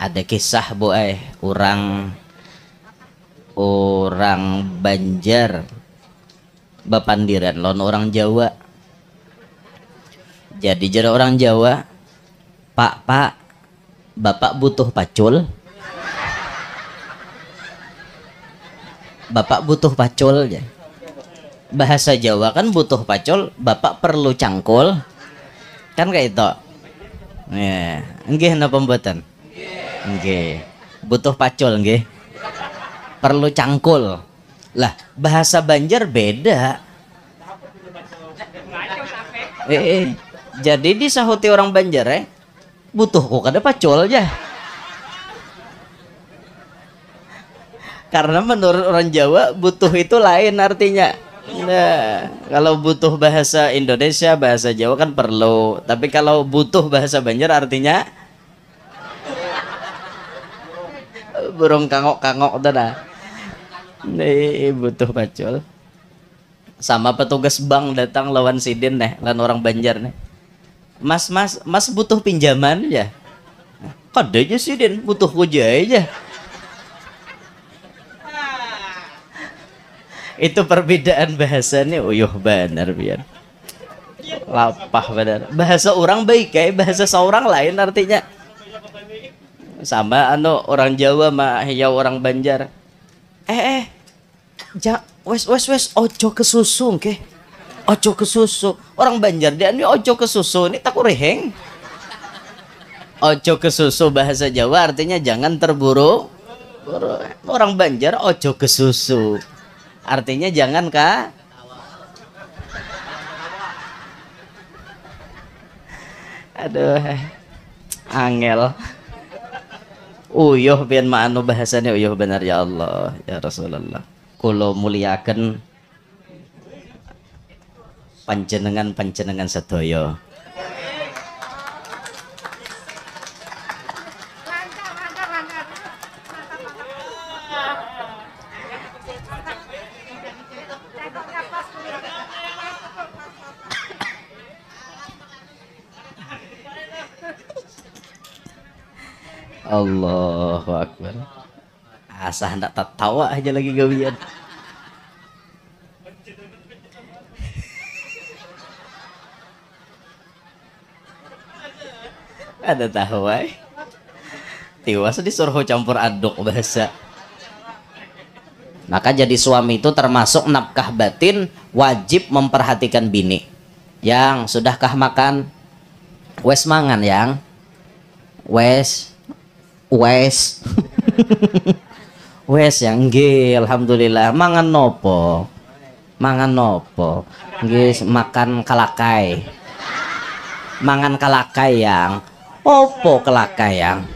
Ada kisah bu orang Banjar bapandiran lawan orang Jawa. Jadi jadi orang Jawa, pak bapak butuh pacul. Bapak butuh pacul ya. Bahasa Jawa kan butuh pacul, bapak perlu cangkul. Kan kayak itu. Ya, nggih napa mboten? Nggih. Butuh pacul nggih. Perlu cangkul. Lah, bahasa Banjar beda. Jadi disahuti orang Banjar butuh kok ada pacul aja. Karena menurut orang Jawa butuh itu lain artinya. Nah, kalau butuh bahasa Indonesia, bahasa Jawa kan perlu. Tapi kalau butuh bahasa Banjar artinya burung kangok-kangok dah. Nih butuh pacul. Sama petugas bank datang lawan sidin lan orang Banjar Mas butuh pinjaman ya. Kada aja sidin butuh kuja aja. Itu perbedaan bahasanya uyuh benar biar. Lapah benar. Bahasa orang baik bahasa seorang lain artinya. Sama orang Jawa mah ya orang Banjar. Wes ojo kesusu ke. Ojo kesusu. Orang Banjar dia ini ojo kesusu ini tak reheng. Ojo kesusu bahasa Jawa artinya jangan terburu. Orang Banjar ojo kesusu. Artinya jangan aduh angel. Uyuh pian ma'anu bahasanya uyuh benar ya Allah ya Rasulullah. Kulo muliakan panjenengan sedaya. Allahu Akbar. Asah hendak tertawa aja lagi gawian. Ada tahu tiwas disuruh campur aduk bahasa. Maka jadi suami itu termasuk nafkah batin wajib memperhatikan bini. Yang sudahkah makan? Wes mangan yang wes wes yang nggih alhamdulillah. Mangan nopo nggih makan kalakai. Mangan kalakai yang opo kalakai yang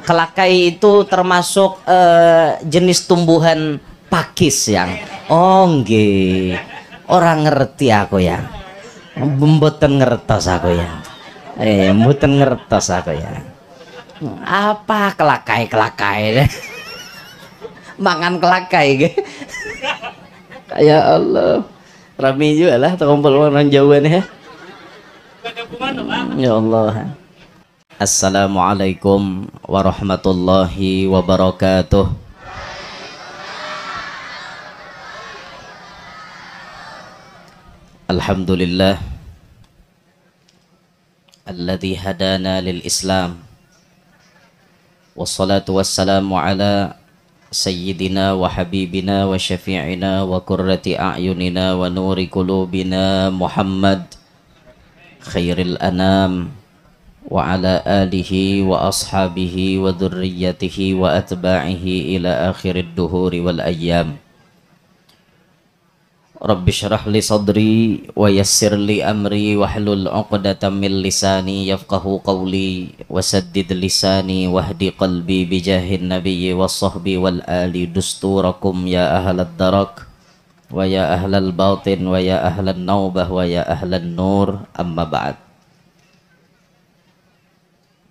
kalakai itu termasuk jenis tumbuhan pakis yang nggih orang ngerti aku yang mboten ngertos aku yang mboten ngertos aku yang apa kelakai mangan kelakai ge. Ya Allah rame juga lah terkumpul orang Jawa nih ya Allah. Assalamualaikum warahmatullahi wabarakatuh. Alhamdulillah alladzi hadana lil Islam. Wassalatu wassalamu ala sayyidina wa habibina wa syafi'ina wa qurrati a'yunina wa nuri qulubina Muhammad khairil anam wa ala alihi wa ashabihi wa dhurriyyatihi wa atba'ihi ila akhirid duhuri wal ayyam. Rabbi syrah li sadri wa yassir li amri wahlul 'uqdatam min lisani yafqahu qawli wasaddid lisani wahdi qalbi bijahin nabiyyi wassahbi wal ali dusturakum ya ahlad darak wa ya ahlal batin wa ya ahlan naubah wa ya ahlan nur amma ba'd.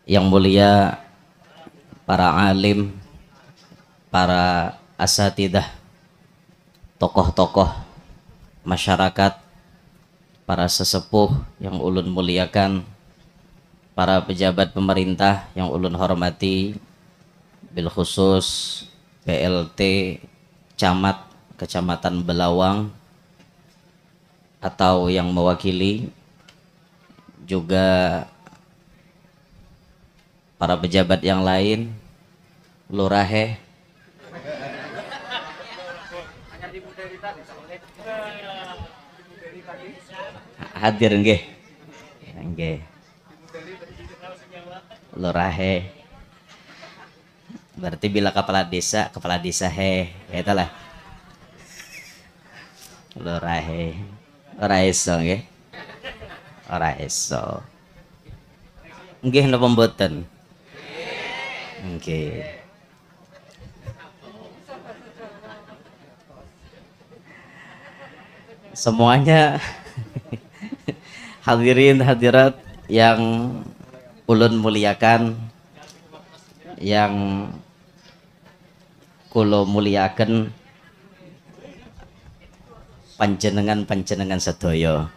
Yang mulia para alim, para asatidah, tokoh-tokoh masyarakat, para sesepuh yang ulun muliakan, para pejabat pemerintah yang ulun hormati, bil khusus PLT Camat Kecamatan Belawang atau yang mewakili, juga para pejabat yang lain, lurahe, hadir nggih, nggih, lurahe. Berarti bila kepala desa he, itulah lurahe, ora iso nggih, ora iso. Nggih napa mboten? Nggih. Semuanya hadirin hadirat yang ulun muliakan, yang kulo muliakan, panjenengan sedaya.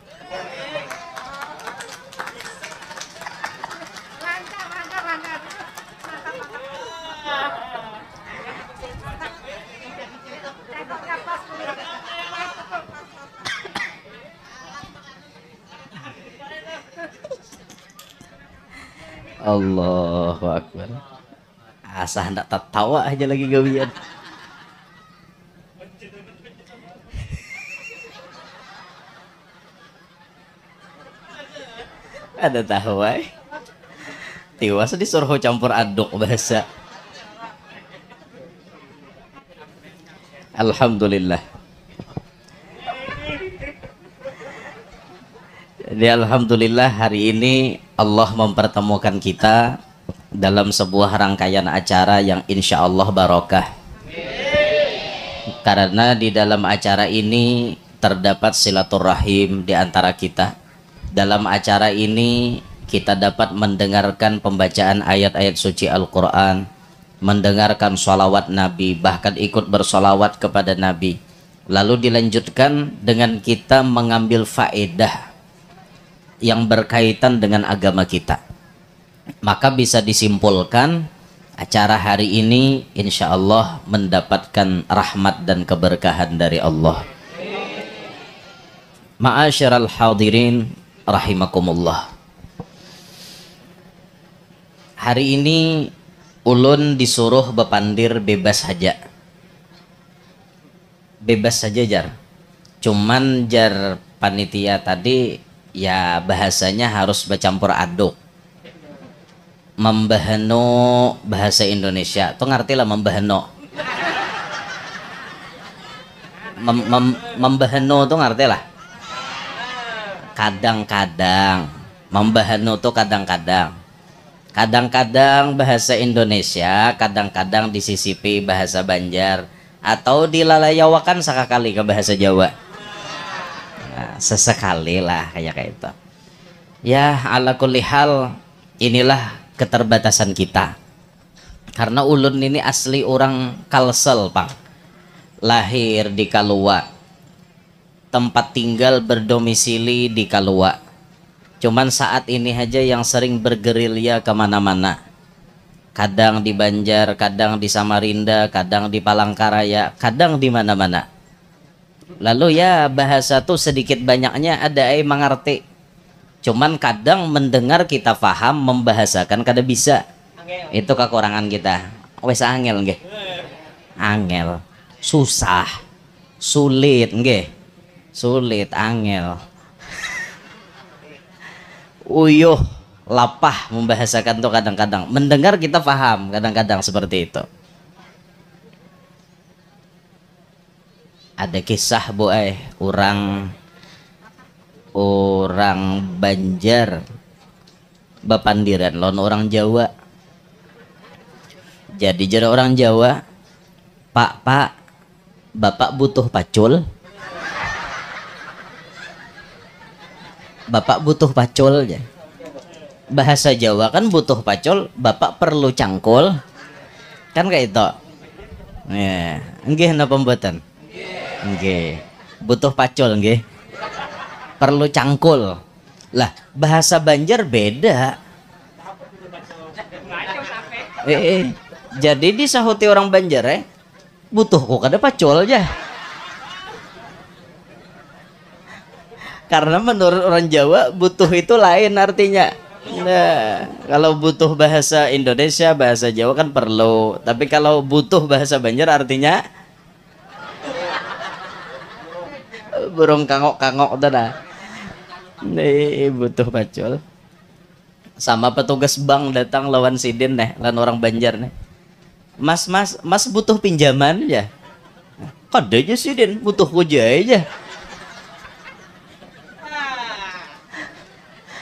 Allahu Akbar. Asah hendak tertawa aja lagi gawian. Ada tahu ay. Tiwas disuruh campur aduk bahasa. Alhamdulillah. Jadi alhamdulillah hari ini Allah mempertemukan kita dalam sebuah rangkaian acara yang insya Allah barokah. Karena di dalam acara ini terdapat silaturahim di antara kita. Dalam acara ini kita dapat mendengarkan pembacaan ayat-ayat suci Al-Quran, mendengarkan sholawat Nabi, bahkan ikut bersolawat kepada Nabi. Lalu dilanjutkan dengan kita mengambil faedah yang berkaitan dengan agama kita. Maka bisa disimpulkan acara hari ini insya Allah mendapatkan rahmat dan keberkahan dari Allah. Ma'asyiral hadirin rahimakumullah. Hari ini ulun disuruh bepandir bebas saja. Bebas saja jar. Cuman jar panitia tadi ya bahasanya harus bercampur aduk. Membahano bahasa Indonesia tuh ngerti lah membahano. Membahano tuh ngerti lah. Kadang-kadang membahano tuh kadang-kadang. Kadang-kadang bahasa Indonesia, kadang-kadang disisipi bahasa Banjar atau dilalayawakan sekali ke bahasa Jawa. Nah, sesekali lah kayak itu. Ya ala kulli hal, inilah keterbatasan kita. Karena ulun ini asli orang Kalsel, Pak. Lahir di Kalua. Tempat tinggal berdomisili di Kalua. Cuman saat ini aja yang sering bergerilya kemana-mana. Kadang di Banjar, kadang di Samarinda, kadang di Palangkaraya, kadang di mana-mana. Lalu ya bahasa tuh sedikit banyaknya ada mengerti. Cuman kadang mendengar kita paham, membahasakan kada bisa. Itu kekurangan kita. Wes angel nggih. Angel. Susah. Sulit nggih. Sulit angel. Uyuh, lapah membahasakan tuh kadang-kadang. Mendengar kita paham, kadang-kadang seperti itu. Ada kisah orang Banjar bepandiran lawan orang Jawa. Jadi jadi orang Jawa, Pak, Bapak butuh pacul. Bapak butuh pacul ya. Bahasa Jawa kan butuh pacul, Bapak perlu cangkul. Kan kayak itu. Ya, nggih napa mboten? Nggih. Butuh pacul nggih. Perlu cangkul. Lah, bahasa Banjar beda. Jadi disahuti orang Banjar butuhku kada pacul aja. Karena menurut orang Jawa butuh itu lain artinya. Nah, kalau butuh bahasa Indonesia, bahasa Jawa kan perlu. Tapi kalau butuh bahasa Banjar artinya burung kangok-kangok tuh dah. Nih butuh pacul. Sama petugas bank datang lawan sidin lawan orang Banjar Mas butuh pinjaman ya? Kada aja sidin, butuh kuja aja.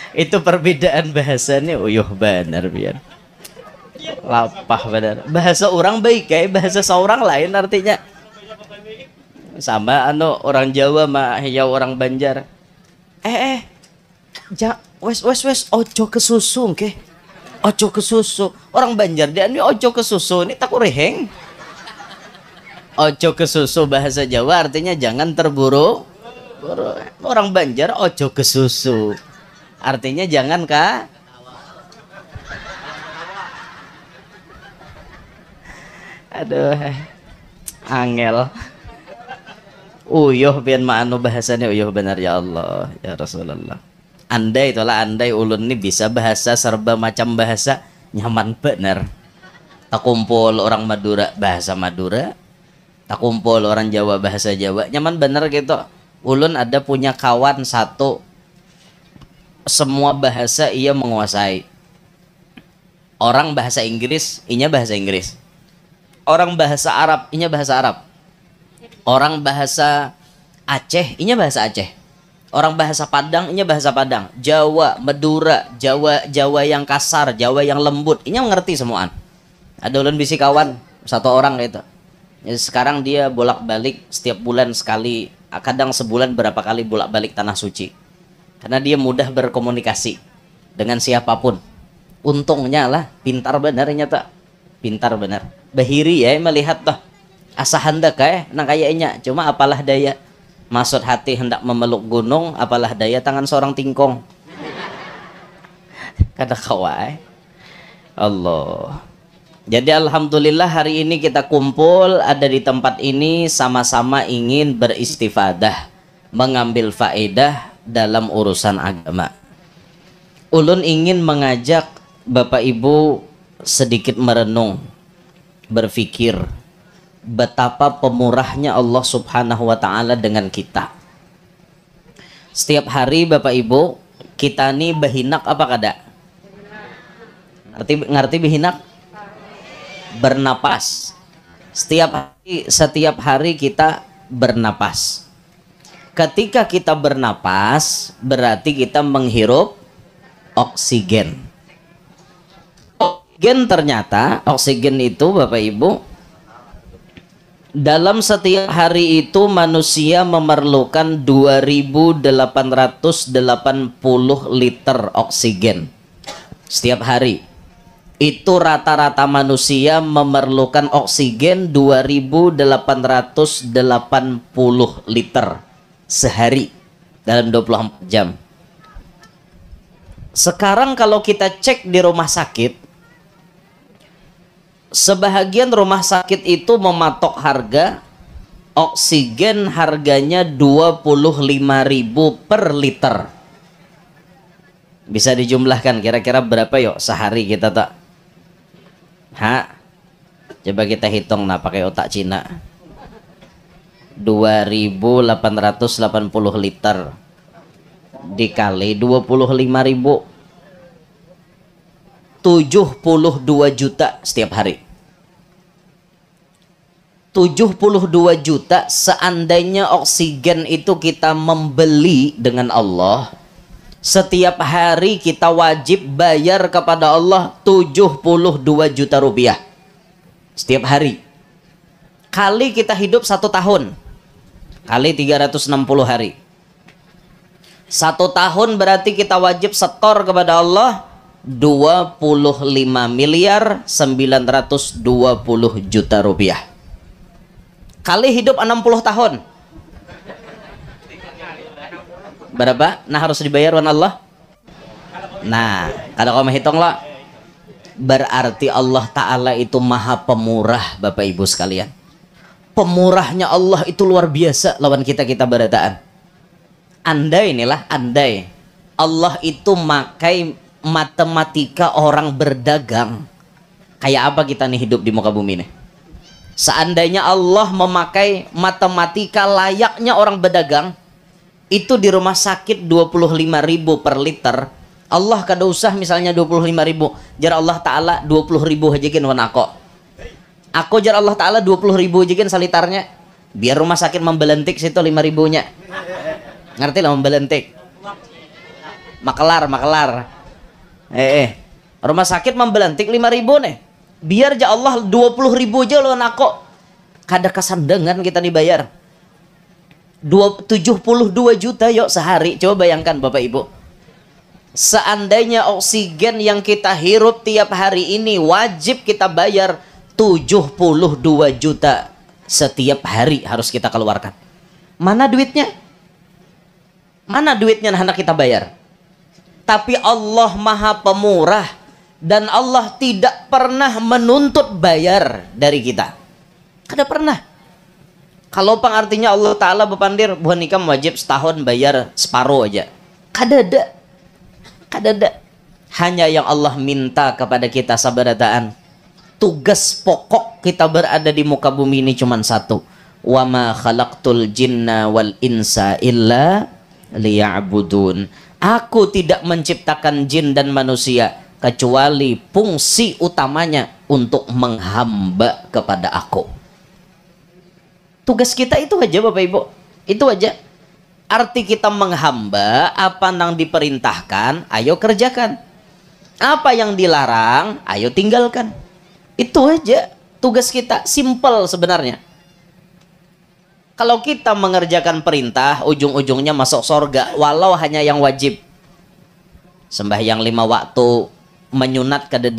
Itu perbedaan bahasanya uyuh benar biar lapah benar. Bahasa orang baik bahasa seorang lain artinya. Sama orang Jawa mah ya orang Banjar. Wes ojo kesusu ke. Ojo kesusu. Orang Banjar dia ini ojo kesusu ini tak reheng. Ojo kesusu bahasa Jawa artinya jangan terburu. Orang Banjar ojo kesusu. Artinya jangan aduh angel uyuh pian ma'anu bahasanya uyuh benar ya Allah ya Rasulullah. Andai ulun ini bisa bahasa serba macam bahasa nyaman benar. Tak kumpul orang Madura bahasa Madura, tak kumpul orang Jawa bahasa Jawa nyaman benar gitu. Ulun ada punya kawan satu, semua bahasa ia menguasai. Orang bahasa Inggris, inya bahasa Inggris. Orang bahasa Arab, inya bahasa Arab. Orang bahasa Aceh, inya bahasa Aceh. Orang bahasa Padang, inya bahasa Padang. Jawa, Madura, Jawa yang kasar, Jawa yang lembut, inya mengerti semuaan. Ada ulun bisi kawan, satu orang gitu. Jadi sekarang dia bolak-balik setiap bulan sekali, kadang sebulan berapa kali bolak-balik tanah suci. Karena dia mudah berkomunikasi dengan siapapun. Untungnya lah, pintar benar nyata. Pintar benar. Bahiri melihat toh. Asa hendak nang kayaknya. Cuma apalah daya. Maksud hati hendak memeluk gunung, apalah daya tangan seorang tingkong. Kada kawai. Allah. Jadi alhamdulillah hari ini kita kumpul ada di tempat ini sama-sama ingin beristifadah, mengambil faedah dalam urusan agama. Ulun ingin mengajak Bapak Ibu sedikit merenung, berpikir betapa pemurahnya Allah Subhanahu wa taala dengan kita. Setiap hari Bapak Ibu, kita nih behinak apa kada? Ngerti behinak? Bernapas. Setiap hari kita bernapas. Ketika kita bernapas, berarti kita menghirup oksigen. Oksigen itu Bapak Ibu, dalam setiap hari itu manusia memerlukan 2880 liter oksigen. Setiap hari. Itu rata-rata manusia memerlukan oksigen 2880 liter sehari dalam 24 jam. Sekarang kalau kita cek di rumah sakit, sebahagian rumah sakit itu mematok harga oksigen harganya 25.000 per liter. Bisa dijumlahkan kira-kira berapa yuk sehari kita tak? Coba kita hitung pakai otak Cina. 2880 liter dikali 25.000, 72 juta setiap hari. 72 juta seandainya oksigen itu kita membeli dengan Allah, setiap hari kita wajib bayar kepada Allah 72 juta rupiah setiap hari. Kali kita hidup 1 tahun, kali 360 hari, 1 tahun berarti kita wajib setor kepada Allah 25.920 juta rupiah. Kali hidup 60 tahun berapa? Nah harus dibayar oleh Allah. Nah kalau kamu hitung lah Berarti Allah Ta'ala itu maha pemurah, Bapak Ibu sekalian. Pemurahnya Allah itu luar biasa lawan kita-kita berataan. Andai Allah itu makai matematika orang berdagang, kayak apa kita nih hidup di muka bumi nih? Seandainya Allah memakai matematika layaknya orang berdagang, itu di rumah sakit 25.000 per liter, Allah kada usah misalnya 25.000, jar Allah Ta'ala 20.000 hajikin wan aku jar Allah Ta'ala 20.000 hajikin salitarnya, biar rumah sakit membelentik situ 5.000 nya, ngerti lah membelentik, makelar rumah sakit membelentik 5.000 nih, biar aja Allah 20.000 aja lo nako, kada kesandengan kita dibayar 72 juta yuk sehari. Coba bayangkan Bapak Ibu, seandainya oksigen yang kita hirup tiap hari ini wajib kita bayar 72 juta setiap hari harus kita keluarkan. Mana duitnya? Mana duitnya anak kita bayar? Tapi Allah maha pemurah dan Allah tidak pernah menuntut bayar dari kita. Kada pernah. Kalau pengartinya Allah Ta'ala bepandir buah nikah wajib setahun bayar separuh aja, kada ada. Hanya yang Allah minta kepada kita sabarataan, tugas pokok kita berada di muka bumi ini cuma satu, wa ma khalaqtul jinna wal insa illa liya'budun. Aku tidak menciptakan jin dan manusia kecuali fungsi utamanya untuk menghamba kepada aku. Tugas kita itu aja Bapak Ibu, itu aja. Arti kita menghamba, apa yang diperintahkan ayo kerjakan, apa yang dilarang ayo tinggalkan. Itu aja tugas kita, simple sebenarnya. Kalau kita mengerjakan perintah, ujung-ujungnya masuk surga, walau hanya yang wajib. Sembahyang 5 waktu, menyunat kada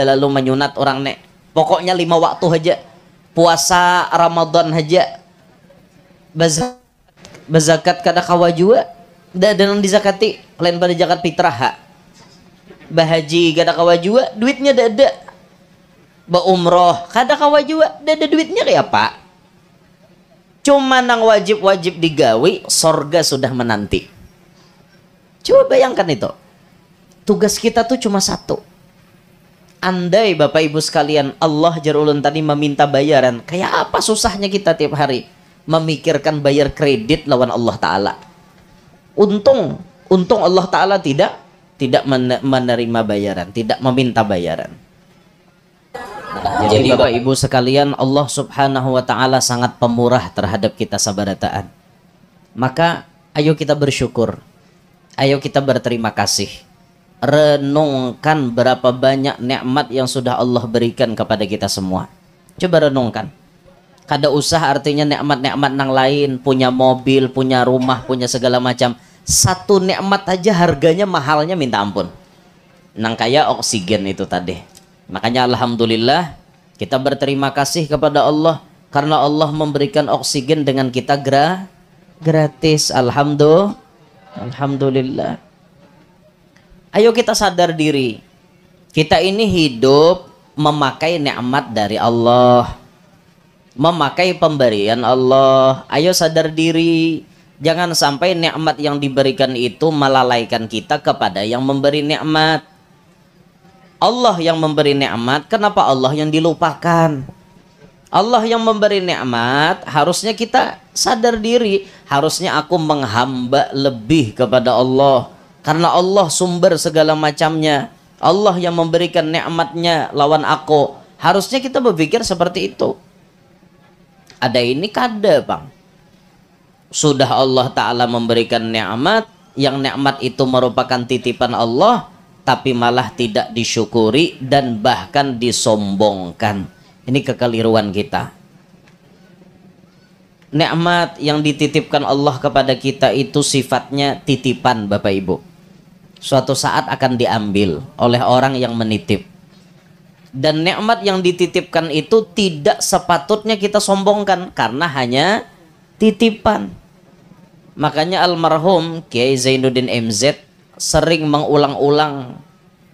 lalu menyunat orang nek. Pokoknya 5 waktu aja. Puasa Ramadan aja. Bazakat kada kawa juga. Dan dizakati, lain pada zakat fitrah. Bahaji kada kawa juga, duitnya ada. Ba umroh kada kawa juga, ada duitnya kayak apa? Cuma nang wajib-wajib digawi, sorga sudah menanti. Coba bayangkan itu. Tugas kita tuh cuma satu. Andai Bapak Ibu sekalian Allah jarulun tadi meminta bayaran, kayak apa susahnya kita tiap hari memikirkan bayar kredit lawan Allah Ta'ala. Untung Allah Ta'ala tidak menerima bayaran, tidak meminta bayaran. Jadi Bapak Ibu sekalian, Allah Subhanahu wa Ta'ala sangat pemurah terhadap kita sabarataan. Maka ayo kita bersyukur, ayo kita berterima kasih. Renungkan berapa banyak nikmat yang sudah Allah berikan kepada kita semua. Coba renungkan. Kada usah artinya nikmat-nikmat nang lain, punya mobil, punya rumah, punya segala macam. Satu nikmat aja harganya mahalnya minta ampun. Nang kayak oksigen itu tadi. Makanya alhamdulillah kita berterima kasih kepada Allah karena Allah memberikan oksigen dengan kita gratis. Alhamdulillah. Ayo kita sadar diri. Kita ini hidup memakai nikmat dari Allah, memakai pemberian Allah. Ayo sadar diri. Jangan sampai nikmat yang diberikan itu melalaikan kita kepada yang memberi nikmat. Allah yang memberi nikmat, kenapa Allah yang dilupakan? Allah yang memberi nikmat, harusnya kita sadar diri. Harusnya aku menghamba lebih kepada Allah. Karena Allah sumber segala macamnya. Allah yang memberikan nikmatnya lawan aku. Harusnya kita berpikir seperti itu. Ada ini kada bang. Sudah Allah Ta'ala memberikan nikmat, yang nikmat itu merupakan titipan Allah, tapi malah tidak disyukuri dan bahkan disombongkan. Ini kekeliruan kita. Nikmat yang dititipkan Allah kepada kita itu sifatnya titipan Bapak Ibu. Suatu saat akan diambil oleh orang yang menitip. Dan nikmat yang dititipkan itu tidak sepatutnya kita sombongkan karena hanya titipan. Makanya almarhum Kiai Zainuddin MZ sering mengulang-ulang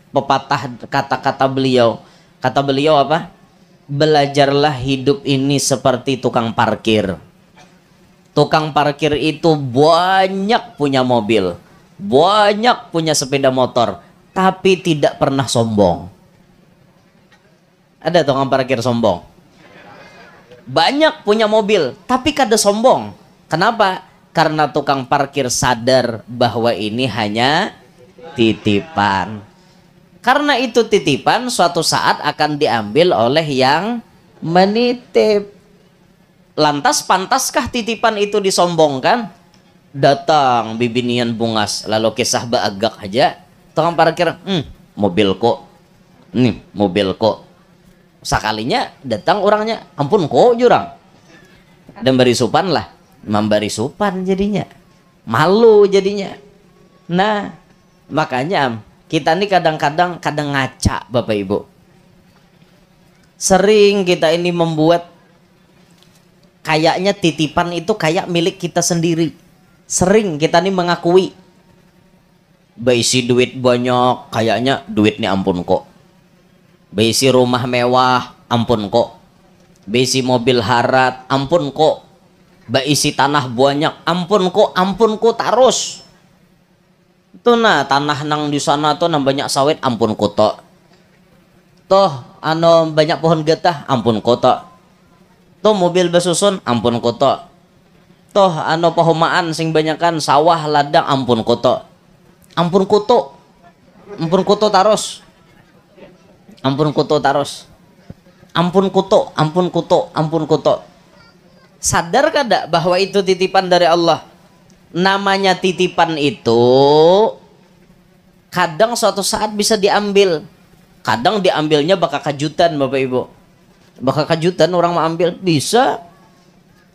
pepatah kata-kata beliau. Kata beliau apa? Belajarlah hidup ini seperti tukang parkir. Tukang parkir itu banyak punya mobil, banyak punya sepeda motor, tapi tidak pernah sombong. Ada tukang parkir sombong? Banyak punya mobil, tapi kada sombong. Kenapa? Karena tukang parkir sadar bahwa ini hanya titipan. Karena itu titipan suatu saat akan diambil oleh yang menitip. Lantas pantaskah titipan itu disombongkan? Datang bibinian bungas, lalu kisah baagak aja. Tukang parkir, mobil kok. Nih, mobil kok. Sekalinya datang orangnya, ampun kok jurang. Dan beri supan lah. Memberi supan jadinya. Malu jadinya. Nah, makanya kita ini kadang-kadang ngaca Bapak Ibu. Sering kita ini membuat kayaknya titipan itu kayak milik kita sendiri. Sering kita ini mengakui. Baisi duit banyak, kayaknya duit ini ampun kok. Baisi rumah mewah, ampun kok. Baisi mobil harat, ampun kok. Baisi tanah banyak, ampun kok terus. Itu nah tanah nang di sana tuh nang banyak sawit, ampun kok tok. Toh anu banyak pohon getah, ampun kok tok. Toh mobil besusun, ampun kok tok. Toh anu pahomaan sing banyakan sawah ladang, ampun kok tok. Ampun kuto. Ampun kuto terus. Ampun kuto terus. Ampun kuto, ampun kuto, ampun kuto. Sadar kada bahwa itu titipan dari Allah? Namanya titipan itu kadang suatu saat bisa diambil. Kadang diambilnya bakal kejutan Bapak Ibu. Bakal kejutan orang mau ambil. Bisa.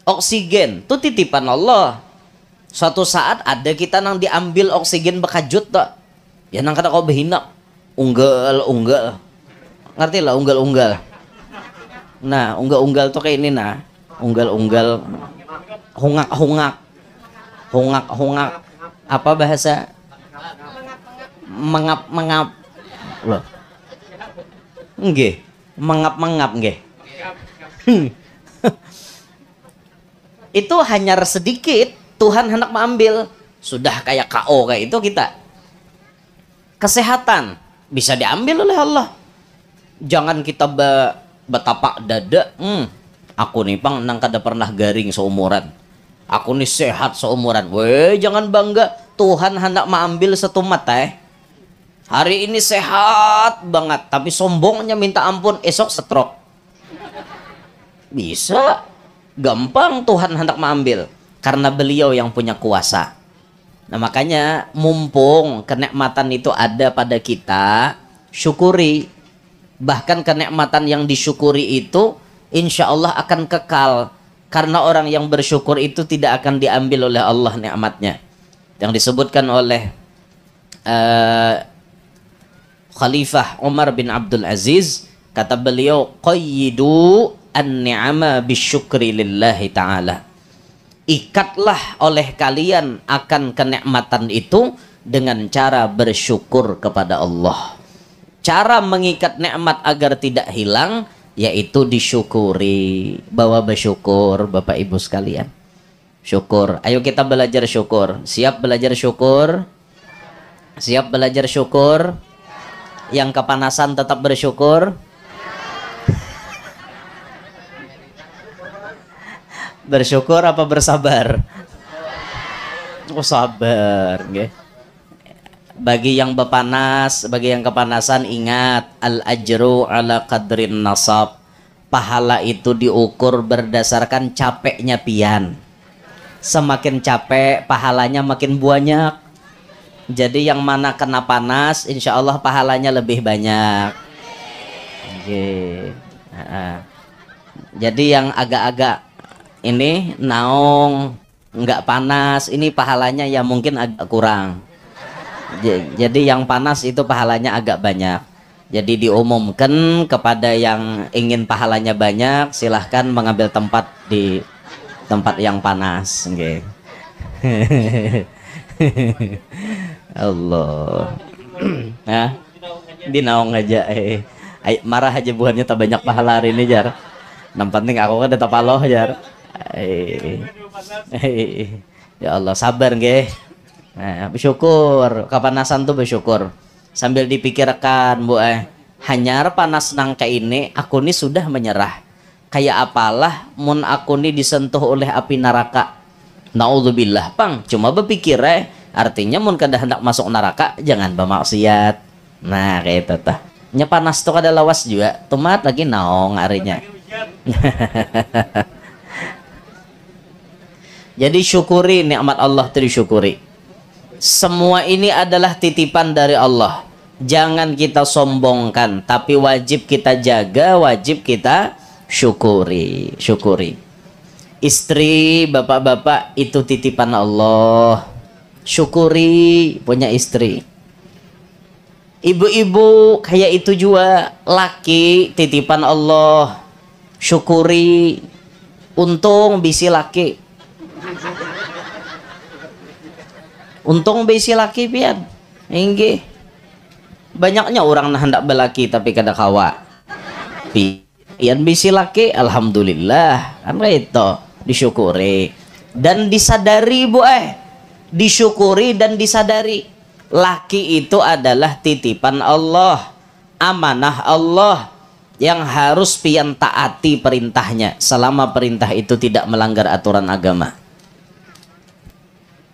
Oksigen itu titipan Allah. Suatu saat ada kita nang diambil oksigen bekajut tak? Ya nang kata kau behina. Unggal. Ngerti lah unggal. Nah, unggal tuh kayak ini nah. Unggal, hungak. Apa bahasa? Mengap. Loh. Nggih, mengap nggih. Itu hanya sedikit, Tuhan hendak mengambil. Sudah kayak KO kayak itu kita. Kesehatan bisa diambil oleh Allah. Jangan kita betapak dada. Aku nih pang nang kada pernah garing seumuran. Aku nih sehat seumuran. Weh, jangan bangga. Tuhan hendak mengambil setumat Hari ini sehat banget, tapi sombongnya minta ampun, esok stroke. Bisa. Gampang Tuhan hendak mengambil karena beliau yang punya kuasa. Nah, makanya mumpung kenikmatan itu ada pada kita, syukuri. Bahkan kenikmatan yang disyukuri itu insya Allah akan kekal. Karena orang yang bersyukur itu tidak akan diambil oleh Allah nikmatnya. Yang disebutkan oleh Khalifah Umar bin Abdul Aziz, kata beliau, qayyidu an-ni'ama bisyukri lillahi ta'ala. Ikatlah oleh kalian akan kenikmatan itu dengan cara bersyukur kepada Allah. Cara mengikat nikmat agar tidak hilang yaitu disyukuri. Bawa bersyukur Bapak Ibu sekalian. Syukur. Ayo kita belajar syukur. Siap belajar syukur? Siap belajar syukur? Yang kepanasan tetap bersyukur? Bersyukur apa bersabar? Oh, sabar, okay. Bagi yang bepanas, bagi yang kepanasan, ingat al ajru ala qadrin nasab. Pahala itu diukur berdasarkan capeknya pian. Semakin capek, pahalanya makin banyak. Jadi yang mana kena panas, insya Allah pahalanya lebih banyak. Okay. Jadi yang agak-agak ini naung nggak panas, ini pahalanya ya mungkin agak kurang. Jadi yang panas itu pahalanya agak banyak. Jadi diumumkan kepada yang ingin pahalanya banyak, silahkan mengambil tempat di tempat yang panas. Okay. Allah. Nah, Di naong aja ay, marah aja buahnya tak banyak pahala hari ini jar. Yang penting aku kan tetap paloh jar. Ya Allah sabar nggih. Nah, bersyukur. Kapanasan tuh bersyukur. Sambil dipikirkan bu hanyar panas nang kayak ini aku ini sudah menyerah. Kayak apalah mun aku ini disentuh oleh api neraka. Naudzubillah pang. Cuma berpikir artinya mun kada hendak masuk neraka jangan bermaksiat. Nah kayak itu tah. Nya panas tuh kada lawas juga. Tomat lagi naong harinya. Jadi syukuri nikmat Allah itu disyukuri. Semua ini adalah titipan dari Allah. Jangan kita sombongkan, tapi wajib kita jaga, wajib kita syukuri. Syukuri. Istri, bapak-bapak itu titipan Allah. Syukuri punya istri. Ibu-ibu kayak itu juga, laki titipan Allah. Syukuri. Untung bisi laki. Untung bisi laki pian. Inggih. Banyaknya orang nah hendak belaki tapi kada kawa. Pian bisi laki alhamdulillah. Kan itu disyukuri dan disadari bu disyukuri dan disadari. Laki itu adalah titipan Allah, amanah Allah yang harus pian taati perintahnya selama perintah itu tidak melanggar aturan agama.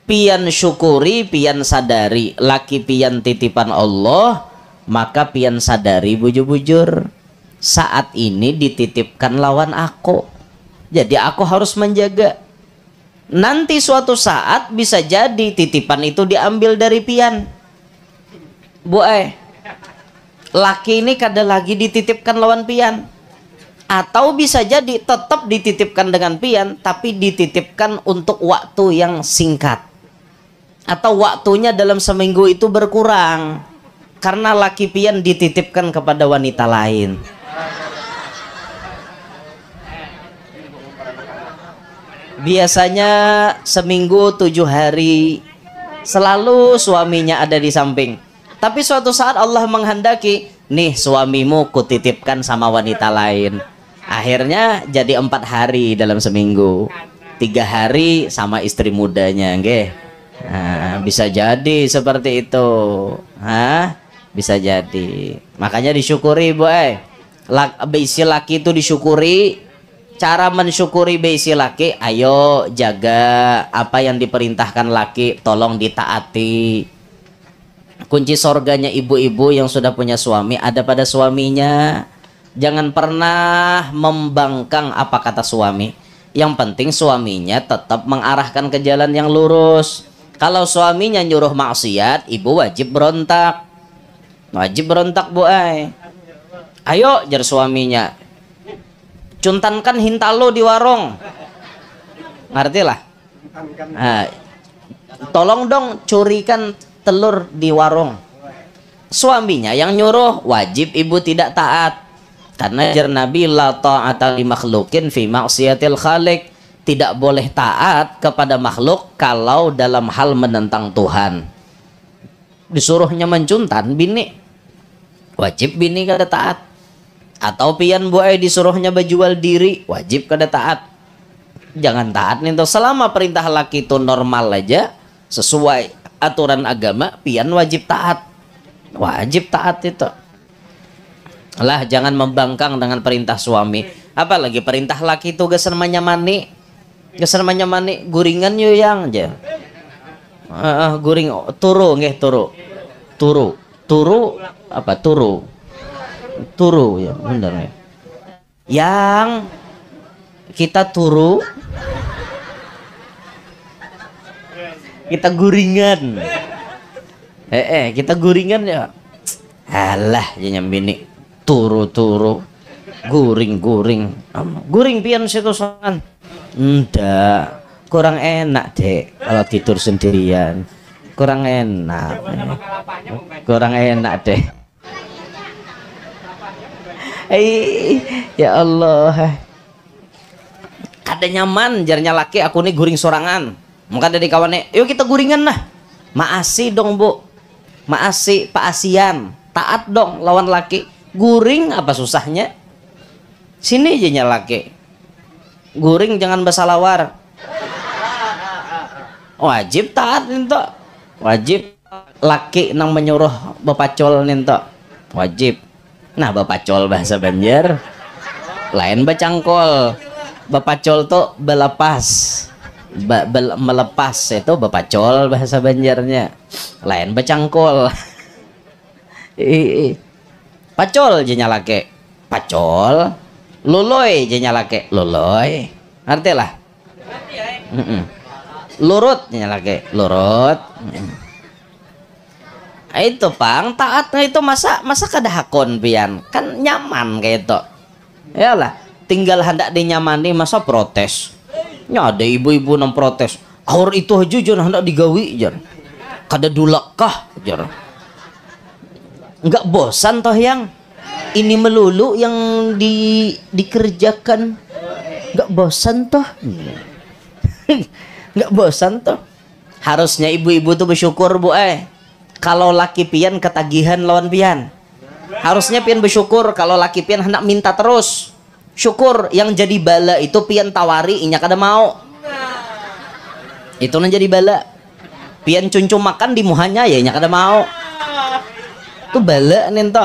Pian syukuri, pian sadari laki pian titipan Allah, maka pian sadari bujur-bujur saat ini dititipkan lawan aku, jadi aku harus menjaga. Nanti suatu saat bisa jadi titipan itu diambil dari pian bu laki ini kada lagi dititipkan lawan pian, atau bisa jadi tetap dititipkan dengan pian tapi dititipkan untuk waktu yang singkat, atau waktunya dalam seminggu itu berkurang karena laki pian dititipkan kepada wanita lain. Biasanya seminggu 7 hari selalu suaminya ada di samping. Tapi suatu saat Allah menghendaki, nih suamimu kutitipkan sama wanita lain. Akhirnya jadi 4 hari dalam seminggu, 3 hari sama istri mudanya, nggih. Nah, bisa jadi seperti itu. Bisa jadi. Makanya disyukuri bu Beisi laki itu disyukuri. Cara mensyukuri beisi laki, ayo jaga apa yang diperintahkan laki, tolong ditaati. Kunci sorganya ibu-ibu yang sudah punya suami ada pada suaminya. Jangan pernah membangkang apa kata suami. Yang penting suaminya tetap mengarahkan ke jalan yang lurus. Kalau suaminya nyuruh maksiat, ibu wajib berontak. Wajib berontak bu Ayo jar suaminya, cuntankan hintalo di warung, ngerti lah. Tolong dong curikan telur di warung. Suaminya yang nyuruh, wajib ibu tidak taat. Karena jar Nabi la ta'ata li makhlukin fi maksiatil khaliq. Tidak boleh taat kepada makhluk kalau dalam hal menentang Tuhan. Disuruhnya mencuntan bini, wajib bini kada taat. Atau pian bu disuruhnya berjual diri, wajib kada taat. Jangan taat nih. Selama perintah laki itu normal aja, sesuai aturan agama, pian wajib taat. Wajib taat itu. Lah jangan membangkang dengan perintah suami. Apalagi perintah laki itu gesan manyamani. Gesan manyamani guringan yo yang aja. Guring turu nggih turu. Turu apa turu? Turu ya benar ya. Yang kita turu, kita guringan. Kita guringan ya. Alah ya nyambini turu guring pian situ soan. Ndak, kurang enak dek kalau tidur sendirian. Kurang enak. Kurang enak deh. Ya Allah, kada nyaman jarnya laki aku nih guring sorangan. Maka dari kawannya, yuk kita guringan lah. Maasi dong bu, maasi Pak Asian, taat dong lawan laki. Guring apa susahnya? Sini aja nya laki. Guring jangan basalawar. Wajib taat ninto. Wajib laki nang menyuruh bapacol ninto. Wajib. Nah bapacol bahasa Banjar. Lain bacangkol. Bapacol tuh belepas. Melepas itu bapacol bahasa Banjarnya. Lain bacangkol. Pacol je nyalake. Pacol. Luloy je nyalake. Luloy. Ngerti lah. Lurut nyalake. Lurut. Itu pang taat itu masa kada hakon pian. Kan nyaman kayak itu. Yalah, tinggal hendak dinyamani masa protes. Nya ada ibu-ibu nang protes. Aur itu aja jangan hendak digawi jar. Kada dulak kah jar. Enggak bosan toh yang ini melulu yang dikerjakan. Enggak bosan toh. Enggak bosan toh. Harusnya ibu-ibu tuh bersyukur bu kalau laki pian ketagihan lawan pian. Harusnya pian bersyukur kalau laki pian hendak minta terus. Syukur yang jadi bala itu pian tawari inya kada mau. Itu nang jadi bala. Pian cuncum makan di muhanya ya inya kada mau. Itu bala nento.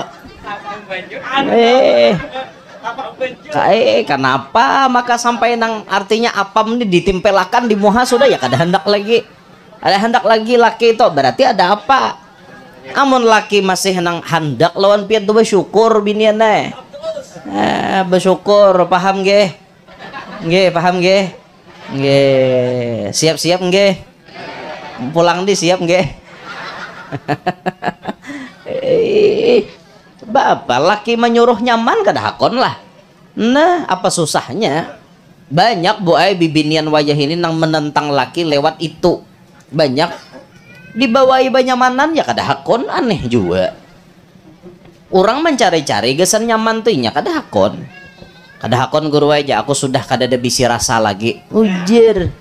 Kenapa maka sampai nang artinya apam ini ditempelakan di muha sudah ya kada hendak lagi. Ada hendak lagi laki itu berarti ada apa? Amun laki masih nang hendak lawan pian tu bersyukur binian bersyukur, paham ge? Nge, paham ge? Nge, siap-siap nge? Pulang di siap nge? Bapak laki menyuruh nyaman kada hakon lah. Nah, apa susahnya? Banyak bu bibinian wajah ini nang menentang laki lewat itu. Banyak dibawai banyamanan ya kada hakon aneh juga. Orang mencari-cari gesan nyaman tuh nya kada hakon. Kada hakon guru aja aku sudah kada ada bisi rasa lagi. Ujir.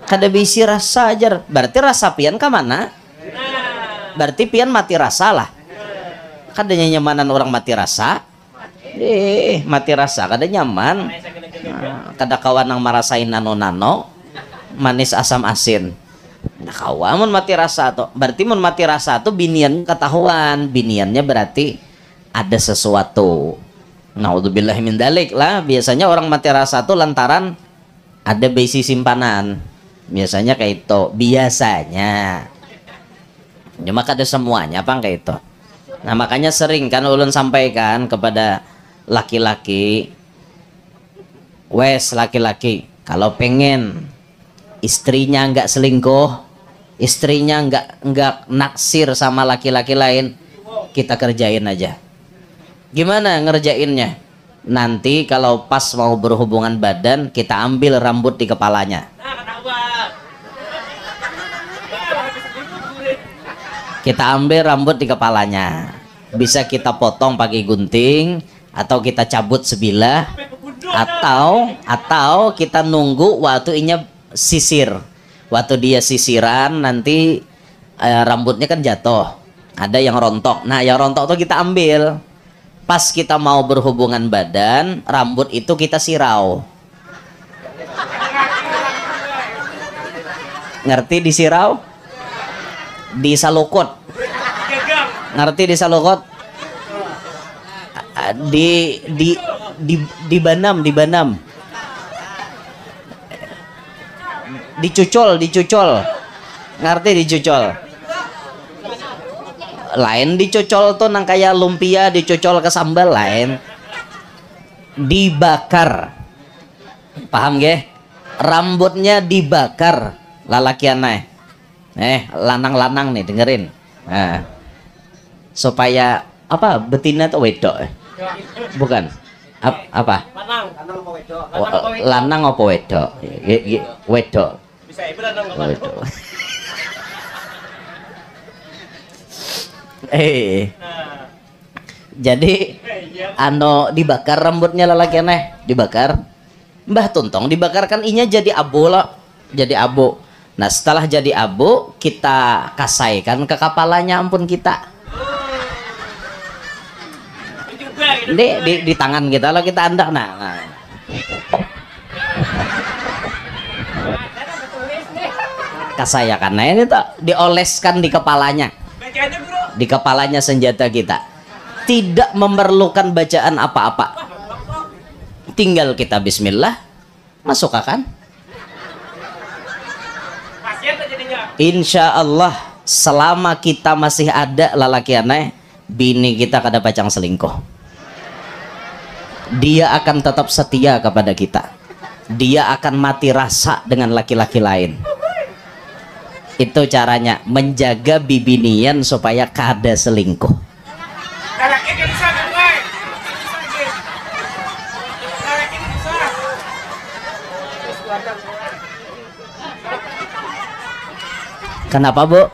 Kada bisi rasa ajar. Berarti rasa pian ke mana? Berarti pian mati rasa lah. Kadanya nyamanan orang mati rasa. Mati rasa kada nyaman. Kada kawan nang marasain nano-nano manis asam asin. Nah kawan mun mati rasa tuh. Berarti mun mati rasa tuh binian ketahuan. Biniannya berarti ada sesuatu. Naudzubillahi min dzalik lah. Biasanya orang mati rasa tuh lantaran ada besi simpanan. Biasanya kayak itu. Biasanya. Cuma kada semuanya apa kayak itu. Nah makanya sering kan ulun sampaikan kepada laki-laki. Wes laki-laki kalau pengen istrinya nggak selingkuh, istrinya nggak naksir sama laki-laki lain, kita kerjain aja. Gimana ngerjainnya? Nanti kalau pas mau berhubungan badan, kita ambil rambut di kepalanya. Kita ambil rambut di kepalanya. Bisa kita potong pakai gunting, atau kita cabut sebilah, atau kita nunggu waktu inya sisir. Waktu dia sisiran nanti rambutnya kan jatuh. Ada yang rontok. Nah, yang rontok tuh kita ambil. Pas kita mau berhubungan badan, rambut itu kita sirau. Ngerti disirau? Disalukut. Ngerti disalukut? Dibanam. Dicucol. Ngerti dicucol? Lain dicucol tuh nang kayak lumpia dicucol ke sambal lain. Dibakar. Paham ge? Rambutnya dibakar lalakian lanang-lanang nih dengerin. Nah, supaya apa betina tuh wedok bukan apa lanang apa wedok wedok jadi dibakar rambutnya lelaki dibakar Mbah Tuntong dibakarkan inya jadi abu loh, jadi abu. Nah setelah jadi abu kita kasaikan ke kepalanya ampun kita. di tangan kita kalau kita andak nah. Kasayakan nah ini tuh dioleskan di kepalanya. Di kepalanya senjata kita. Tidak memerlukan bacaan apa-apa. Tinggal kita bismillah masuk kan? Insya Allah selama kita masih ada lalaki aneh, bini kita kada pacang selingkuh. Dia akan tetap setia kepada kita. Dia akan mati rasa dengan laki-laki lain. Itu caranya menjaga bibinian supaya kada selingkuh. Kenapa Bu?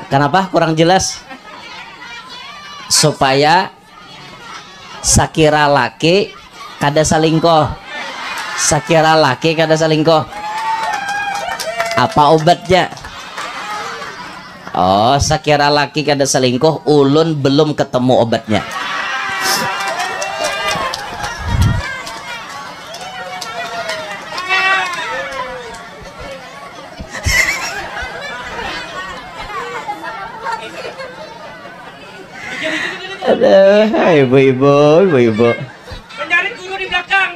Kenapa kurang jelas? Supaya sakira laki kada selingkuh. Sakira laki kada selingkuh. Apa obatnya? Oh, sakira laki kada selingkuh, ulun belum ketemu obatnya. Aduh, ibu-ibu. Mencari guru di belakang.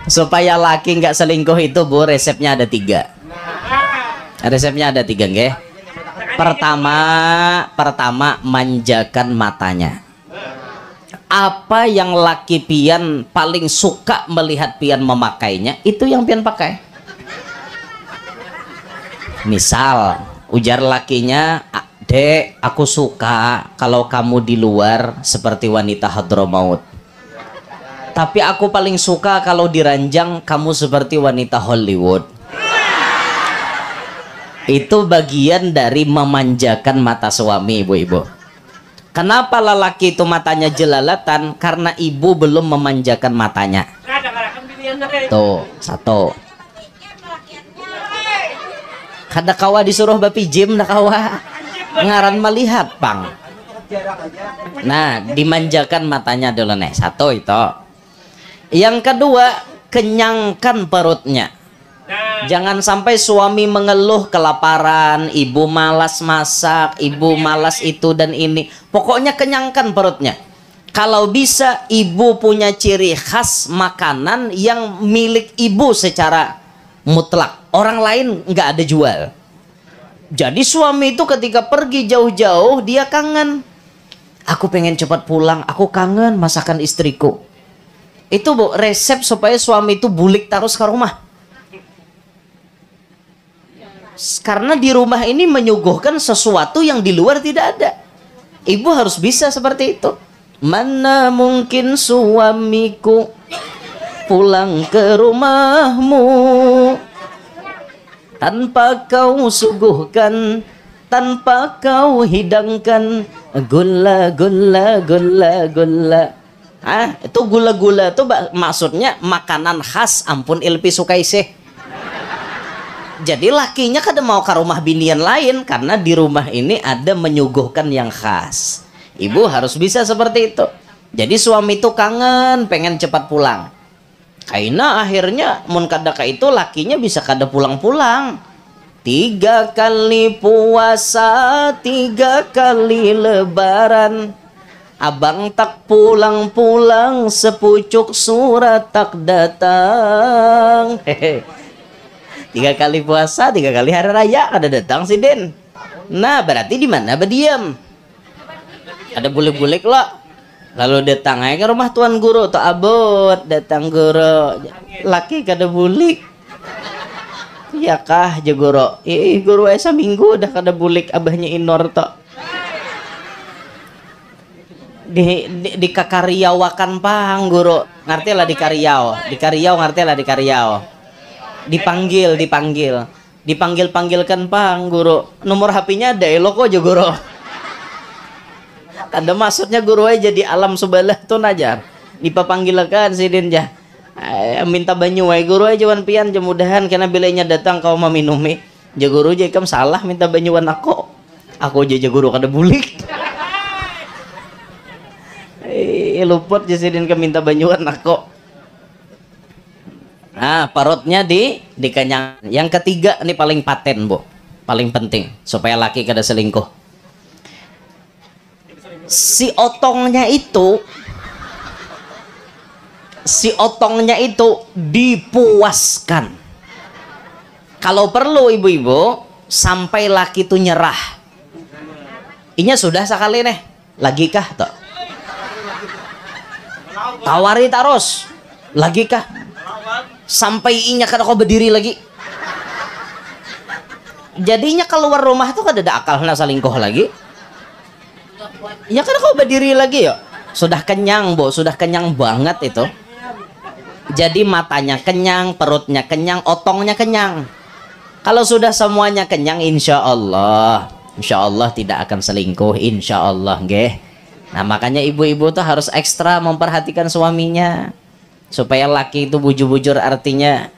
Supaya laki nggak selingkuh itu Bu, resepnya ada 3. Resepnya ada 3 nggih. Pertama manjakan matanya. Apa yang laki pian paling suka melihat pian memakainya, itu yang pian pakai. Misal ujar lakinya, "Dek, aku suka kalau kamu di luar seperti wanita Hadramaut. Tapi aku paling suka kalau di ranjang kamu seperti wanita Hollywood." Itu bagian dari memanjakan mata suami, ibu-ibu. Kenapa lelaki itu matanya jelalatan? Karena ibu belum memanjakan matanya. Tuh, satu. Kada kawa disuruh bapi jim nak kawa. Ngaran melihat, Pang. Nah, dimanjakan matanya dulu nih. Satu itu. Yang kedua, kenyangkan perutnya. Jangan sampai suami mengeluh kelaparan, ibu malas masak, ibu malas itu dan ini. Pokoknya kenyangkan perutnya. Kalau bisa ibu punya ciri khas makanan yang milik ibu secara mutlak. Orang lain nggak ada jual. Jadi suami itu ketika pergi jauh-jauh dia kangen. Aku pengen cepat pulang, aku kangen masakan istriku. Itu Bu, resep supaya suami itu bulik terus ke rumah. Karena di rumah ini menyuguhkan sesuatu yang di luar tidak ada. Ibu harus bisa seperti itu. Mana mungkin suamiku pulang ke rumahmu tanpa kau suguhkan, tanpa kau hidangkan gula. Itu gula-gula itu maksudnya makanan khas ampun Ilpi Sukaisih. Jadi lakinya kada mau ke rumah binian lain karena di rumah ini ada menyuguhkan yang khas. Ibu harus bisa seperti itu. Jadi suami itu kangen pengen cepat pulang. Kaina akhirnya mun kada ka itu lakinya bisa kada pulang-pulang. 3 kali puasa, 3 kali lebaran. Abang tak pulang-pulang, sepucuk surat tak datang. 3 kali puasa, 3 kali hari raya ada datang si Den. Nah berarti di mana berdiam? Ada bulik-bulik loh. Lalu datang aja ke rumah tuan guru tuh abot datang guru. Laki kada bulik. Ya kah je guru? Guru esa minggu udah kada bulik abahnya Inor tuh. Di kakariawakan pang guru. Ngerti lah di Kariau. Di Kariau ngerti lah di Kariau. Dipanggilkan pang guru, nomor HP-nya ada elok aja guru. Kada maksudnya guru aja di alam sebelah tuh najar dipapanggilkan si Dinja minta banyu wae guru aja wan pian mudahan karena bilainya datang kau meminumi ja guru je kam salah minta banyuan aku Aku aja guru kada bulik. Luput jasidin ke minta banyuan aku. Nah, perutnya dikenyang. Yang ketiga ini paling paten, Bu. Paling penting supaya laki kada selingkuh. Si otongnya itu dipuaskan. Kalau perlu ibu-ibu sampai laki itu nyerah. Inya sudah sekali nih, lagi kah toh? Tawari terus, lagi kah? Sampai inya kada kau berdiri lagi. Jadinya keluar rumah tuh kada ada akal nak selingkuh lagi. Ya kada kau berdiri lagi ya. Sudah kenyang, Bu, sudah kenyang banget itu. Jadi matanya kenyang, perutnya kenyang, otongnya kenyang. Kalau sudah semuanya kenyang, insya Allah tidak akan selingkuh, insya Allah, nggih. Nah makanya ibu-ibu tuh harus ekstra memperhatikan suaminya supaya laki itu bujur-bujur, artinya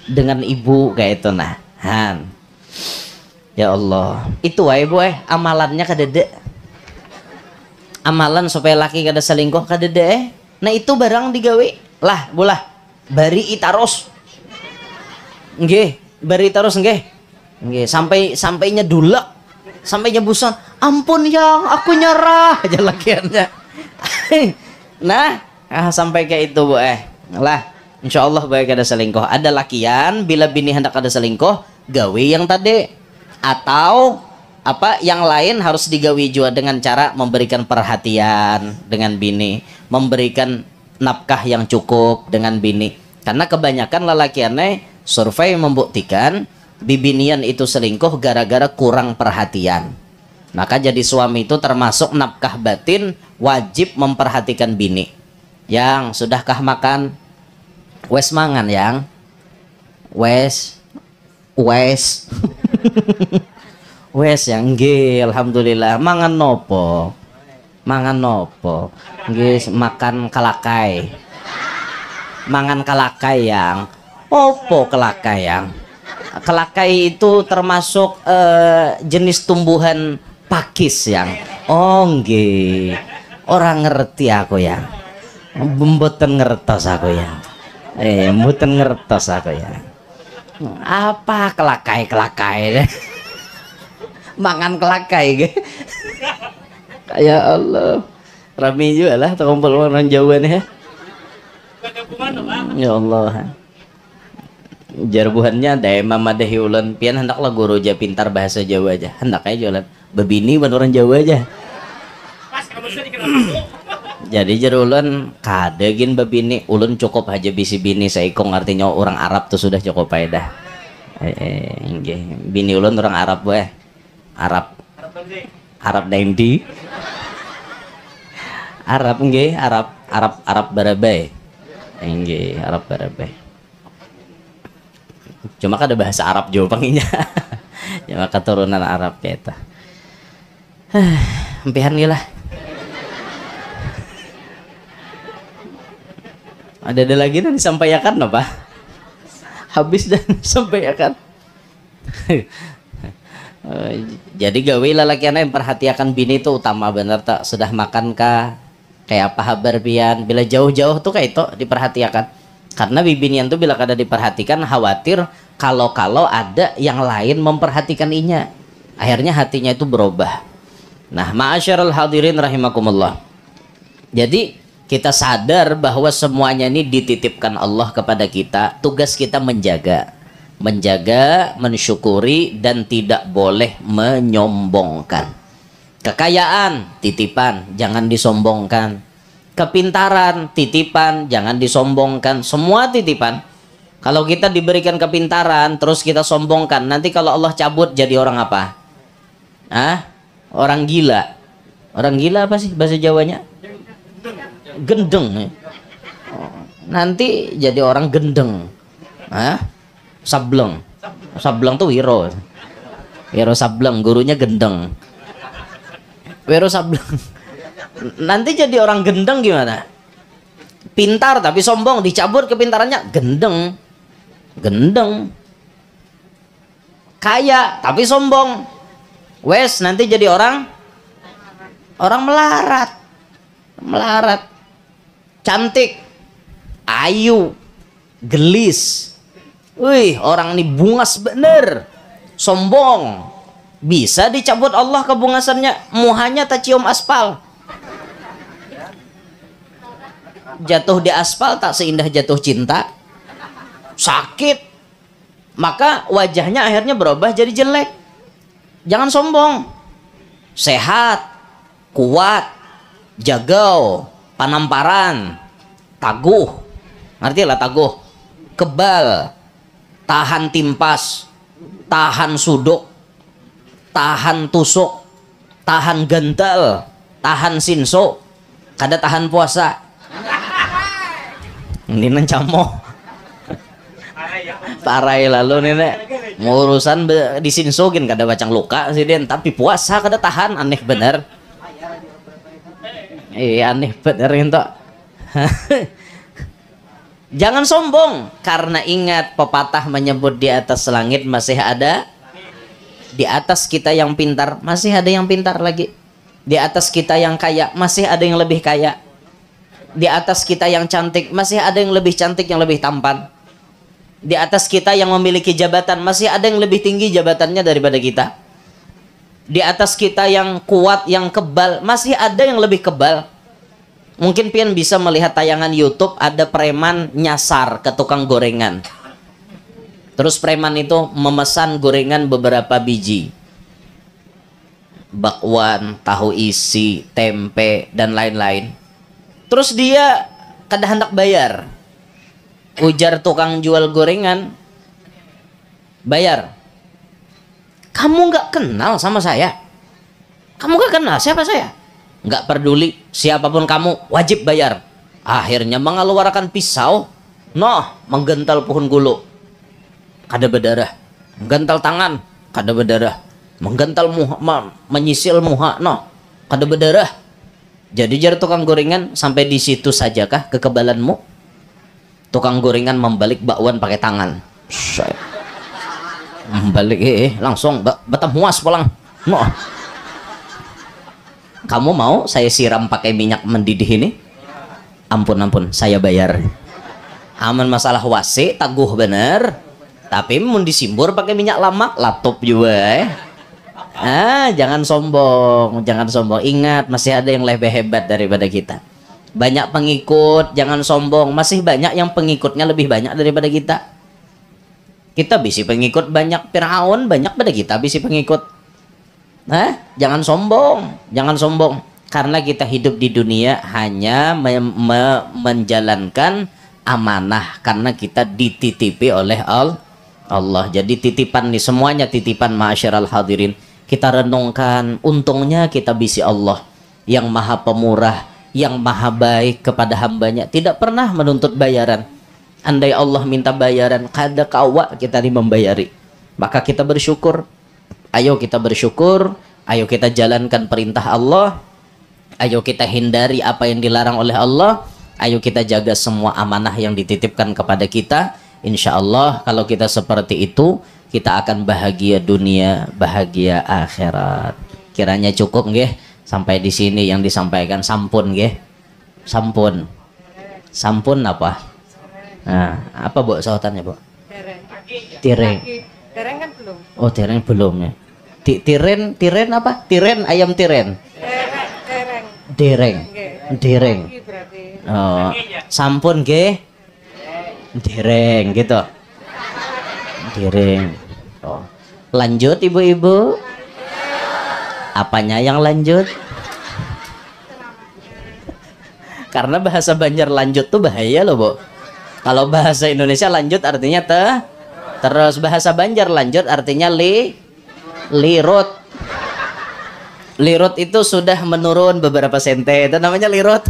dengan ibu kayak itu. Nah Han, ya Allah, itu ibu amalannya kadede, amalan supaya laki kada selingkuh kadede. Nah itu barang digawe lah bolah bari itaros, nggih, bari terus nggih, sampainya dulak, sampainya busan, ampun yang aku nyerah aja lakiannya. Nah sampai kayak itu Bu lah, insya Allah baik ada selingkuh. Ada lakian bila bini hendak ada selingkuh gawe yang tadi, atau apa yang lain harus digawe juga dengan cara memberikan perhatian dengan bini, memberikan nafkah yang cukup dengan bini. Karena kebanyakan lelakiannya survei membuktikan bibinian itu selingkuh gara-gara kurang perhatian. Maka jadi suami itu termasuk nafkah batin wajib memperhatikan bini. Yang sudahkah makan? Wes mangan yang? Wes wes yang nggih, alhamdulillah. Mangan nopo? Nggih, makan kalakai. Mangan kalakai yang? Opo kalakai yang? Kalakai itu termasuk jenis tumbuhan pakis yang. Oh nggih, orang ngerti aku yang. Mboten ngertos aku yang. Mboten ngertos aku yang. Apa kalakai? Mangan kalakai ge. Ya Allah, rame juga lah terkumpul orang Jawa nih ya. Ya Allah. Jarbuhannya ada mama dehi ulan pian hendaklah guru aja pintar bahasa Jawa aja, hendaknya jualan bebini ban orang Jawa aja. Jadi jarulan kadegin bebini ulun cukup aja bisi bini saikong, artinya orang Arab tuh sudah cukup aja dah. Bini ulun orang Arab Arab Dendi. Arab Barabai. Arab Barabai. Cuma kan ada bahasa Arab juga panginya. Cuma keturunan Arab kita. Empihan gila. Ada lagi nih disampaikan apa? Habis dan sampaikan. Jadi gawe lalaki anak yang perhatikan bini itu utama bener tak, sudah makan kah, kayak apa kabar pian, bila jauh-jauh tuh kayak itu diperhatikan. Karena bibinian tuh bila kada diperhatikan khawatir kalau ada yang lain memperhatikan inya, akhirnya hatinya itu berubah. Nah ma'asyiral hadirin rahimakumullah, jadi kita sadar bahwa semuanya ini dititipkan Allah kepada kita. Tugas kita menjaga, mensyukuri, dan tidak boleh menyombongkan. Kekayaan titipan, jangan disombongkan. Kepintaran titipan, jangan disombongkan. Semua titipan. Kalau kita diberikan kepintaran terus kita sombongkan, nanti kalau Allah cabut jadi orang apa? Orang gila. Orang gila apa sih bahasa Jawanya? Gendeng. Nanti jadi orang gendeng. Sableng tuh Wiro Sableng, gurunya gendeng. Wiro Sableng. Nanti jadi orang gendeng gimana? Pintar tapi sombong, dicabut kepintarannya, gendeng. Kaya tapi sombong. Wes nanti jadi orang melarat, cantik, ayu, gelis. Wih, orang ini bungas bener, sombong. Bisa dicabut Allah kebungasannya, muhanya tak cium aspal. Jatuh di aspal tak seindah jatuh cinta, sakit. Maka wajahnya akhirnya berubah jadi jelek. Jangan sombong, sehat, kuat, jagau, panamparan, taguh. Ngerti lah taguh? Kebal, tahan timpas, tahan suduk, tahan tusuk, tahan gentel, tahan sinso, kada tahan puasa. Ini nencamo. Parai lalu nenek mau urusan disinsogin kada bacang luka sih den, tapi puasa kada tahan, aneh bener. Aneh bener itu. Jangan sombong, karena ingat pepatah menyebut di atas langit masih ada, di atas kita yang pintar masih ada yang pintar lagi, di atas kita yang kaya masih ada yang lebih kaya, di atas kita yang cantik masih ada yang lebih cantik, yang lebih tampan. Di atas kita yang memiliki jabatan masih ada yang lebih tinggi jabatannya daripada kita. Di atas kita yang kuat, yang kebal, masih ada yang lebih kebal. Mungkin pian bisa melihat tayangan YouTube, ada preman nyasar ke tukang gorengan. Terus preman itu memesan gorengan beberapa biji, bakwan, tahu isi, tempe, dan lain-lain. Terus dia kada hendak bayar. Ujar tukang jual gorengan, bayar. Kamu nggak kenal sama saya? Kamu nggak kenal siapa saya? Nggak peduli siapapun kamu, wajib bayar. Akhirnya mengeluarkan pisau, menggental pohon gulu, kada berdarah. Menggental tangan, kada berdarah. Menggental muha, menyisil muha, kada berdarah. Jadi jar tukang gorengan, sampai di situ sajakah kekebalanmu? Tukang gorengan membalik bakwan pakai tangan. Membalik langsung batam muas pulang. Kamu mau saya siram pakai minyak mendidih ini? Ampun, saya bayar. Aman masalah wasi, taguh bener. Tapi mau disimbur pakai minyak lama, laptop juga. Jangan sombong. Ingat, masih ada yang lebih hebat daripada kita. Banyak pengikut, jangan sombong. Masih banyak yang pengikutnya lebih banyak daripada kita. Kita bisi pengikut banyak, Firaun banyak pada kita bisi pengikut. Jangan sombong. Karena kita hidup di dunia hanya menjalankan amanah, karena kita dititipi oleh Allah. Jadi titipan nih, semuanya titipan ma'asyiral hadirin. Kita renungkan, untungnya kita bisi Allah yang maha pemurah, yang maha baik kepada hambanya, tidak pernah menuntut bayaran. Andai Allah minta bayaran, kada kawa kita membayari. Maka kita bersyukur. Ayo kita bersyukur, ayo kita jalankan perintah Allah, ayo kita hindari apa yang dilarang oleh Allah, ayo kita jaga semua amanah yang dititipkan kepada kita. Insya Allah kalau kita seperti itu, kita akan bahagia dunia, bahagia akhirat. Kiranya cukup nggih. Sampai di sini yang disampaikan, sampun nggih. Sampun apa? Nah, apa Bu sautannya, Bu? Tireng. Tireng kan belum. Oh, tireng belum ya. Tiren apa? Tiren, ayam tiren. Dereng. Oh, sampun nggih. Dereng gitu. Dereng. Oh. Lanjut ibu-ibu. Apanya yang lanjut? Karena bahasa Banjar lanjut tuh bahaya loh, Bu. Kalau bahasa Indonesia lanjut artinya terus, bahasa Banjar lanjut artinya lirut. Lirut itu sudah menurun beberapa sente, itu namanya lirut.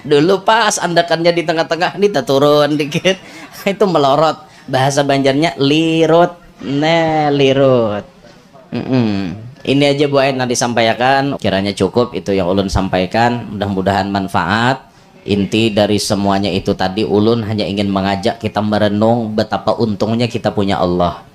Dulu pas andakannya di tengah-tengah, ini tak turun dikit, itu melorot. Bahasa Banjarnya lirut, lirut. Ini aja Bu Ain yang disampaikan, kiranya cukup itu yang ulun sampaikan, mudah-mudahan manfaat. Inti dari semuanya itu tadi, ulun hanya ingin mengajak kita merenung betapa untungnya kita punya Allah.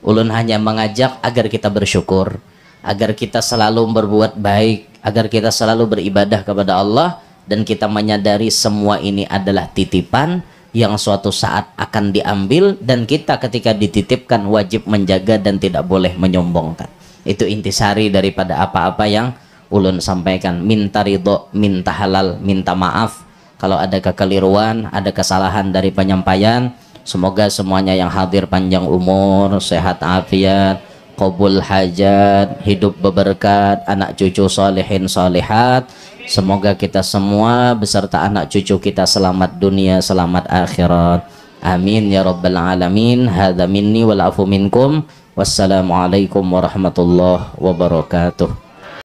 Ulun hanya mengajak agar kita bersyukur, agar kita selalu berbuat baik, agar kita selalu beribadah kepada Allah, dan kita menyadari semua ini adalah titipan yang suatu saat akan diambil, dan kita ketika dititipkan wajib menjaga dan tidak boleh menyombongkan. Itu intisari daripada apa-apa yang ulun sampaikan. Minta ridho, minta halal, minta maaf kalau ada kekeliruan, ada kesalahan dari penyampaian. Semoga semuanya yang hadir panjang umur, sehat afiat, qabul hajat, hidup beberkat, anak cucu solehin solehat. Semoga kita semua beserta anak cucu kita selamat dunia, selamat akhirat. Amin ya rabbal alamin. Hadza minni wal afu minkum. Wassalamualaikum warahmatullahi wabarakatuh.